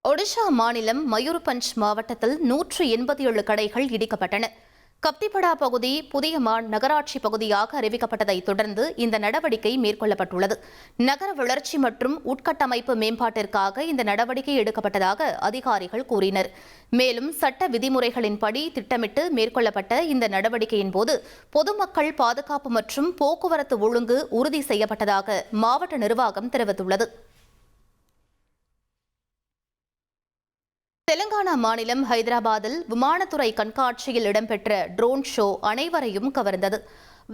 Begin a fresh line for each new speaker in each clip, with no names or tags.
ஒடிஷா மாநிலம் மயூர்பஞ்ச் மாவட்டத்தில் 187 கடைகள் இடிக்கப்பட்டன. கப்திபடா பகுதி புதிய நகராட்சி பகுதியாக அறிவிக்கப்பட்டதைத் தொடர்ந்து இந்த நடவடிக்கை மேற்கொள்ளப்பட்டுள்ளது. நகர வளர்ச்சி மற்றும் உட்கட்டமைப்பு மேம்பாட்டிற்காக இந்த நடவடிக்கை எடுக்கப்பட்டதாக அதிகாரிகள் கூறினர். மேலும் சட்ட விதிமுறைகளின்படி திட்டமிட்டு மேற்கொள்ளப்பட்ட இந்த நடவடிக்கையின் போது பொதுமக்கள் பாதுகாப்பு மற்றும் போக்குவரத்து ஒழுங்கு உறுதி செய்யப்பட்டதாக மாவட்ட நிர்வாகம் தெரிவித்துள்ளது. தெலங்கானா மாநிலம் ஹைதராபாத்தில் விமானத்துறை கண்காட்சியில் இடம்பெற்ற ட்ரோன் ஷோ அனைவரையும் கவர்ந்தது.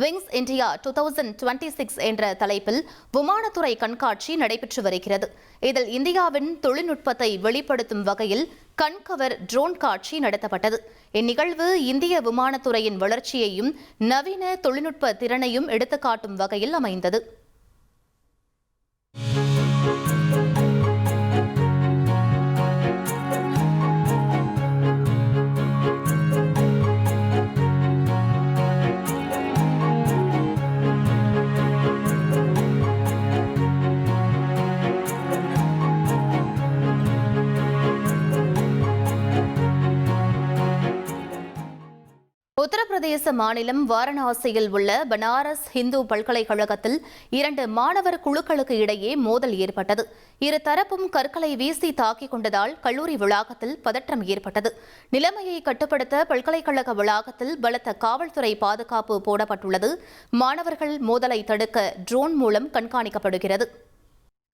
விங்ஸ் இந்தியா 2026 என்ற தலைப்பில் விமானத்துறை கண்காட்சி நடைபெற்று வருகிறது. இதில் இந்தியாவின் தொழில்நுட்பத்தை வெளிப்படுத்தும் வகையில் கண்கவர் ட்ரோன் காட்சி நடத்தப்பட்டது. இந்நிகழ்வு இந்திய விமானத்துறையின் வளர்ச்சியையும் நவீன தொழில்நுட்ப திறனையும் எடுத்துக்காட்டும் வகையில் அமைந்தது. உத்தரப்பிரதேச மாநிலம் வாரணாசியில் உள்ள பனாரஸ் இந்து பல்கலைக்கழகத்தில் 2 மாணவர் குழுக்களுக்கு இடையே மோதல் ஏற்பட்டது. இரு தரப்பும் கற்களை வீசி தாக்கிக் கொண்டதால் கல்லூரி வளாகத்தில் பதற்றம் ஏற்பட்டது. நிலைமையை கட்டுப்படுத்த பல்கலைக்கழக வளாகத்தில் பலத்த காவல்துறை பாதுகாப்பு போடப்பட்டுள்ளது. மாணவர்கள் மோதலை தடுக்க ட்ரோன் மூலம் கண்காணிக்கப்படுகிறது.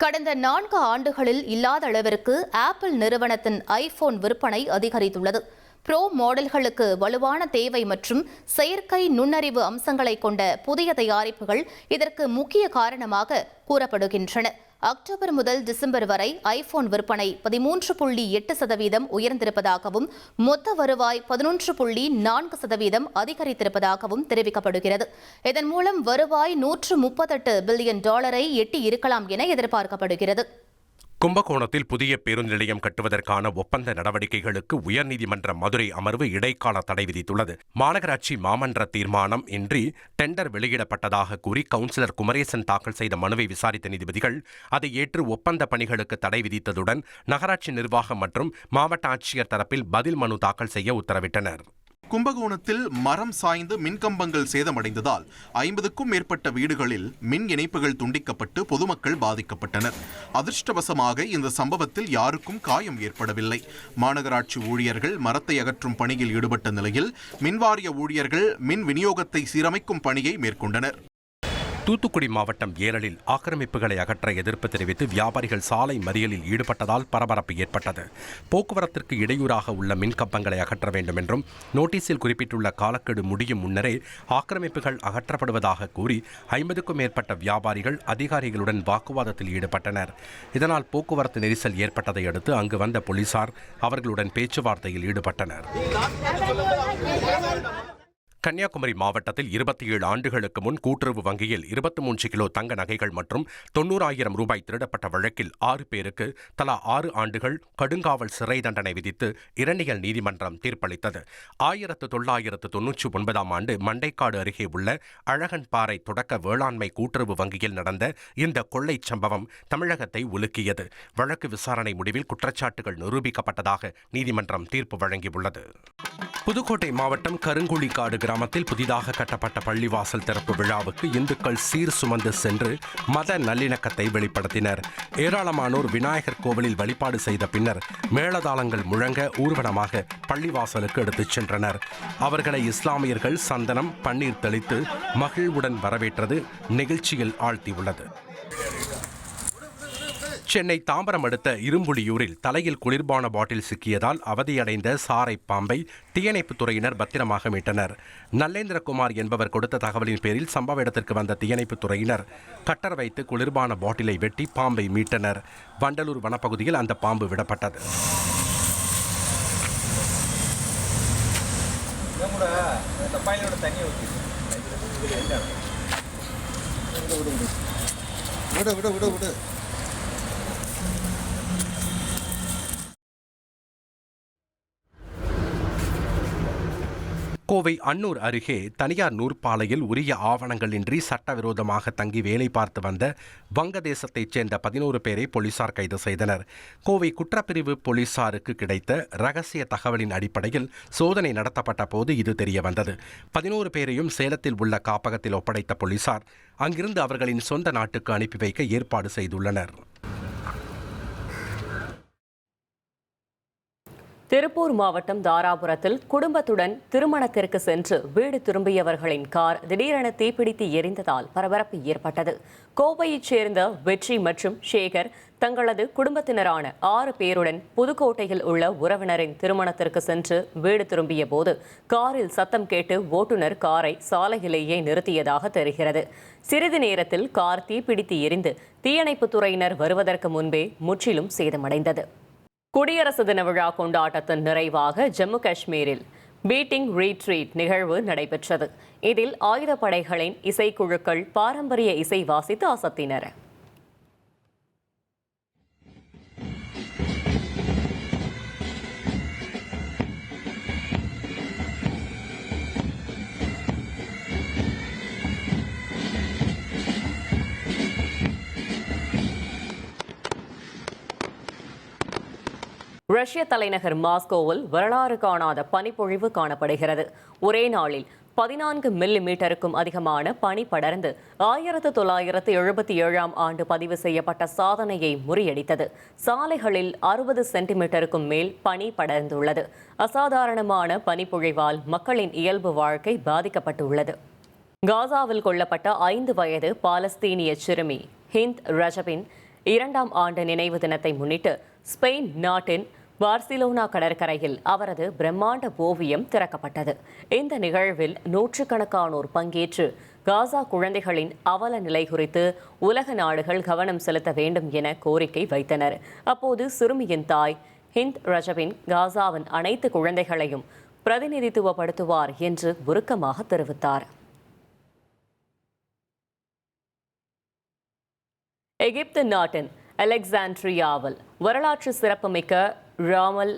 கடந்த 4 ஆண்டுகளில் இல்லாத அளவிற்கு ஆப்பிள் நிறுவனத்தின் ஐபோன் விற்பனை அதிகரித்துள்ளது. ப்ரோ மாடல்களுக்கு வலுவான தேவை மற்றும் செயற்கை நுண்ணறிவு அம்சங்களை கொண்ட புதிய தயாரிப்புகள் இதற்கு முக்கிய காரணமாக கூறப்படுகின்றன. அக்டோபர் முதல் டிசம்பர் வரை ஐபோன் விற்பனை 13.8% உயர்ந்திருப்பதாகவும் மொத்த வருவாய் 11.4% அதிகரித்திருப்பதாகவும் தெரிவிக்கப்படுகிறது. இதன் மூலம் வருவாய் $138 பில்லியன் எட்டி இருக்கலாம் என எதிர்பார்க்கப்படுகிறது.
கும்பகோணத்தில் புதிய பேருந்து நிலையம் கட்டுவதற்கான ஒப்பந்த நடவடிக்கைகளுக்கு உயர்நீதிமன்ற மதுரை அமர்வு இடைக்கால தடை விதித்துள்ளது. மாநகராட்சி மாமன்ற தீர்மானம் இன்றி டெண்டர் வெளியிடப்பட்டதாக கூறி கவுன்சிலர் குமரேசன் தாக்கல் செய்த மனுவை விசாரித்த நீதிபதிகள் அதை ஏற்று ஒப்பந்த பணிகளுக்கு தடை விதித்ததுடன் நகராட்சி நிர்வாகம் மற்றும் மாவட்ட ஆட்சியர் தரப்பில் பதில் மனு தாக்கல் செய்ய உத்தரவிட்டனர்.
கும்பகோணத்தில் மரம் சாய்ந்து மின்கம்பங்கள் சேதமடைந்ததால் 50க்கும் மேற்பட்ட வீடுகளில் மின் இணைப்புகள் துண்டிக்கப்பட்டு பொதுமக்கள் பாதிக்கப்பட்டனர். அதிர்ஷ்டவசமாக இந்த சம்பவத்தில் யாருக்கும் காயம் ஏற்படவில்லை. மாநகராட்சி ஊழியர்கள் மரத்தை அகற்றும் பணியில் ஈடுபட்ட நிலையில் மின்வாரிய ஊழியர்கள் மின் விநியோகத்தை சீரமைக்கும் பணியை மேற்கொண்டனர்.
தூத்துக்குடி மாவட்டம் ஏரலில் ஆக்கிரமிப்புகளை அகற்ற எதிர்ப்பு தெரிவித்து வியாபாரிகள் சாலை மறியலில் ஈடுபட்டதால் பரபரப்பு ஏற்பட்டது. போக்குவரத்திற்கு இடையூறாக உள்ள மின்கம்பங்களை அகற்ற வேண்டும் என்றும் நோட்டீஸில் குறிப்பிட்டுள்ள காலக்கெடு முடியும் முன்னரே ஆக்கிரமிப்புகள் அகற்றப்படுவதாக கூறி 50க்கும் மேற்பட்ட வியாபாரிகள் அதிகாரிகளுடன் வாக்குவாதத்தில் ஈடுபட்டனர். இதனால் போக்குவரத்து நெரிசல் ஏற்பட்டதை அடுத்து அங்கு வந்த போலீசார் அவர்களுடன் பேச்சுவார்த்தையில் ஈடுபட்டனர். கன்னியாகுமரி மாவட்டத்தில் 27 ஆண்டுகளுக்கு முன் கூட்டுறவு வங்கியில் 23 கிலோ தங்க நகைகள் மற்றும் 90,000 ரூபாய் திருடப்பட்ட வழக்கில் 6 பேருக்கு தலா 6 ஆண்டுகள் கடுங்காவல் சிறை தண்டனை விதித்து இரணியல் நீதிமன்றம் தீர்ப்பளித்தது. 1999 ஆண்டு மண்டைக்காடு அருகே உள்ள அழகன்பாறை தொடக்க வேளாண்மை கூட்டுறவு வங்கியில் நடந்த இந்த கொள்ளை சம்பவம் தமிழகத்தை உலுக்கியது. வழக்கு விசாரணை முடிவில் குற்றச்சாட்டுகள் நிரூபிக்கப்பட்டதாக நீதிமன்றம் தீர்ப்பு வழங்கியுள்ளது. புதுக்கோட்டை மாவட்டம் கருங்குழிக்காடு கிராமத்தில் புதிதாக கட்டப்பட்ட பள்ளிவாசல் திறப்பு விழாவுக்கு இந்துக்கள் சீர் சுமந்து சென்று மத நல்லிணக்கத்தை வெளிப்படுத்தினர். ஏராளமானோர் விநாயகர் கோவிலில் வழிபாடு செய்த பின்னர் மேளதாளங்கள் முழங்க ஊர்வலமாக பள்ளிவாசலுக்கு எடுத்துச் சென்றனர். அவர்களை இஸ்லாமியர்கள் சந்தனம் பன்னீர் தெளித்து மகிழ்வுடன் வரவேற்றது நிகழ்ச்சியில் ஆழ்த்தியுள்ளது. சென்னை தாம்பரம் அடுத்த இரும்புலியூரில் தலையில் குளிர்பான பாட்டில் சிக்கியதால் அவதியடைந்த சாரை பாம்பை தீயணைப்புத் துறையினர் பத்திரமாக மீட்டனர். நல்லேந்திரகுமார் என்பவர் கொடுத்த தகவலின் பேரில் சம்பவ இடத்திற்கு வந்த தீயணைப்புத் துறையினர் கட்டர் வைத்து குளிர்பான பாட்டிலை வெட்டி பாம்பை மீட்டனர். வண்டலூர் வனப்பகுதியில் அந்த பாம்பு விடப்பட்டது. கோவை அன்னூர் அருகே தனியார் நூற்பாலையில் உரிய ஆவணங்களின்றி சட்டவிரோதமாக தங்கி வேலை பார்த்து வந்த வங்கதேசத்தைச் சேர்ந்த 11 பேரை போலீசார் கைது செய்தனர். கோவை குற்றப்பிரிவு போலீசாருக்கு கிடைத்த ரகசிய தகவலின் அடிப்படையில் சோதனை நடத்தப்பட்ட போது இது தெரியவந்தது. 11 பேரையும் சேலத்தில் உள்ள காப்பகத்தில் ஒப்படைத்த போலீசார் அங்கிருந்து அவர்களின் சொந்த நாட்டுக்கு அனுப்பி வைக்க ஏற்பாடு செய்துள்ளனர்.
திருப்பூர் மாவட்டம் தாராபுரத்தில் குடும்பத்துடன் திருமணத்திற்கு சென்று வீடு திரும்பியவர்களின் கார் திடீரென தீப்பிடித்து எரிந்ததால் பரபரப்பு ஏற்பட்டது. கோவையைச் சேர்ந்த வெற்றி மற்றும் சேகர் தங்களது குடும்பத்தினரான 6 பேருடன் புதுக்கோட்டையில் உள்ள உறவினரின் திருமணத்திற்கு சென்று வீடு திரும்பிய போது காரில் சத்தம் கேட்டு ஓட்டுநர் காரை சாலையிலேயே நிறுத்தியதாக தெரிகிறது. சிறிது நேரத்தில் கார் தீப்பிடித்து எரிந்து தீயணைப்புத் துறையினர் வருவதற்கு முன்பே முற்றிலும் சேதமடைந்தது. குடியரசு தின விழா கொண்டாட்டத்தின் நிறைவாக ஜம்மு காஷ்மீரில் பீட்டிங் ரீட்ரீட் நிகழ்வு நடைபெற்றது. இதில் ஆயுதப்படைகளின் இசைக்குழுக்கள் பாரம்பரிய இசை வாசித்து அசத்தினர். ரஷ்ய தலைநகர் மாஸ்கோவில் வரலாறு காணாத பனிப்பொழிவு காணப்படுகிறது. ஒரே நாளில் 14 மில்லிமீட்டருக்கும் அதிகமான பனி படர்ந்து 1977ஆம் ஆண்டு பதிவு செய்யப்பட்ட சாதனையை முறியடித்தது. சாலைகளில் 60 சென்டிமீட்டருக்கும் மேல் பனி படர்ந்துள்ளது. அசாதாரணமான பனிப்பொழிவால் மக்களின் இயல்பு வாழ்க்கை பாதிக்கப்பட்டுள்ளது. காசாவில் கொல்லப்பட்ட 5 வயது பாலஸ்தீனிய சிறுமி ஹிந்த் ரஜபின் 2ஆம் ஆண்டு நினைவு தினத்தை முன்னிட்டு ஸ்பெயின் நாட்டின் பார்சிலோனா கடற்கரையில் அவரது பிரம்மாண்ட ஓவியம் திறக்கப்பட்டது. இந்த நிகழ்வில் நூற்றுக்கணக்கானோர் பங்கேற்று காசா குழந்தைகளின் அவல நிலை குறித்து உலக நாடுகள் கவனம் செலுத்த வேண்டும் என கோரிக்கை வைத்தனர். அப்போது சிறுமியின் தாய் ஹிந்த் ரஜபின் காசாவின் அனைத்து குழந்தைகளையும் பிரதிநிதித்துவப்படுத்துவார் என்று உருக்கமாக தெரிவித்தார். எகிப்து நாட்டின் அலெக்சாண்ட்ரியாவில் வரலாற்று சிறப்புமிக்க ராமல்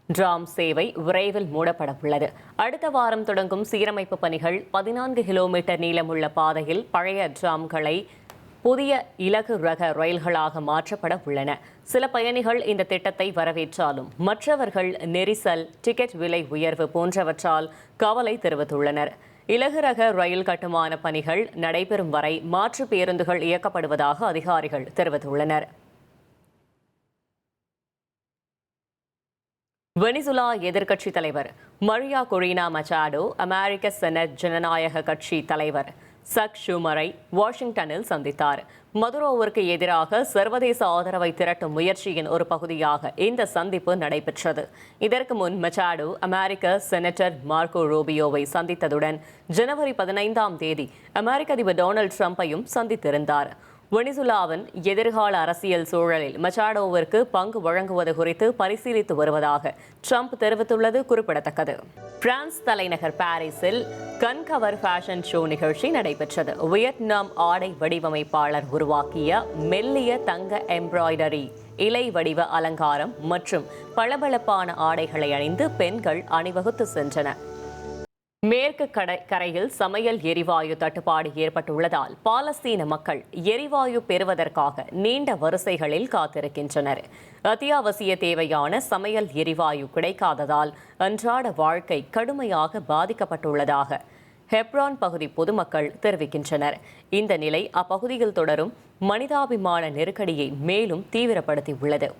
டிராம் சேவை விரைவில் மூடப்பட உள்ளது. அடுத்த வாரம் தொடங்கும் சீரமைப்பு பணிகள் 14 கிலோமீட்டர் நீளமுள்ள பாதையில் பழைய டிராம்களை புதிய இலகு ரக ரயில்களாக மாற்றப்பட உள்ளன. சில பயணிகள் இந்த திட்டத்தை வரவேற்றாலும் மற்றவர்கள் நெரிசல், டிக்கெட் விலை உயர்வு போன்றவற்றால் கவலை தெரிவித்துள்ளனர். இலகு ரக ரயில் கட்டுமான பணிகள் நடைபெறும் வரை மாற்று பேருந்துகள் இயக்கப்படுவதாக அதிகாரிகள் தெரிவித்துள்ளனர். வெனிசுலா எதிர்க்கட்சி தலைவர் மரியா கொரினா மச்சாடோ அமெரிக்க செனட் ஜனநாயக கட்சி தலைவர் சக் ஷூமரை வாஷிங்டனில் சந்தித்தார். மதுரோவிற்கு எதிராக சர்வதேச ஆதரவை திரட்டும் முயற்சியின் ஒரு பகுதியாக இந்த சந்திப்பு நடைபெற்றது. இதற்கு முன் மச்சாடோ அமெரிக்க செனட்டர் மார்க்கோ ரூபியோவை சந்தித்ததுடன் ஜனவரி 15ஆம் தேதி அமெரிக்க அதிபர் டொனால்டு டிரம்பையும் சந்தித்திருந்தார். வெனிசுலாவின் எதிர்கால அரசியல் சூழலில் மச்சாடோவிற்கு பங்கு வழங்குவது குறித்து பரிசீலித்து வருவதாக ட்ரம்ப் தெரிவித்துள்ளது குறிப்பிடத்தக்கது. பிரான்ஸ் தலைநகர் பாரிஸில் கண்கவர் ஃபேஷன் ஷோ நிகழ்ச்சி நடைபெற்றது. வியட்நாம் ஆடை வடிவமைப்பாளர் உருவாக்கிய மெல்லிய தங்க எம்ப்ராய்டரி, இலை வடிவ அலங்காரம் மற்றும் பளபளப்பான ஆடைகளை அணிந்து பெண்கள் அணிவகுத்து சென்றனர். மேற்கு கரையில் சமையல் எரிவாயு தட்டுப்பாடு ஏற்பட்டுள்ளதால் பாலஸ்தீன மக்கள் எரிவாயு பெறுவதற்காக நீண்ட வரிசைகளில் காத்திருக்கின்றனர். அத்தியாவசிய தேவையான சமையல் எரிவாயு கிடைக்காததால் அன்றாட வாழ்க்கை கடுமையாக பாதிக்கப்பட்டுள்ளதாக ஹெப்ரான் பகுதி பொதுமக்கள் தெரிவிக்கின்றனர். இந்த நிலை அப்பகுதியில் தொடரும் மனிதாபிமான நெருக்கடியை மேலும் தீவிரப்படுத்தியுள்ளது.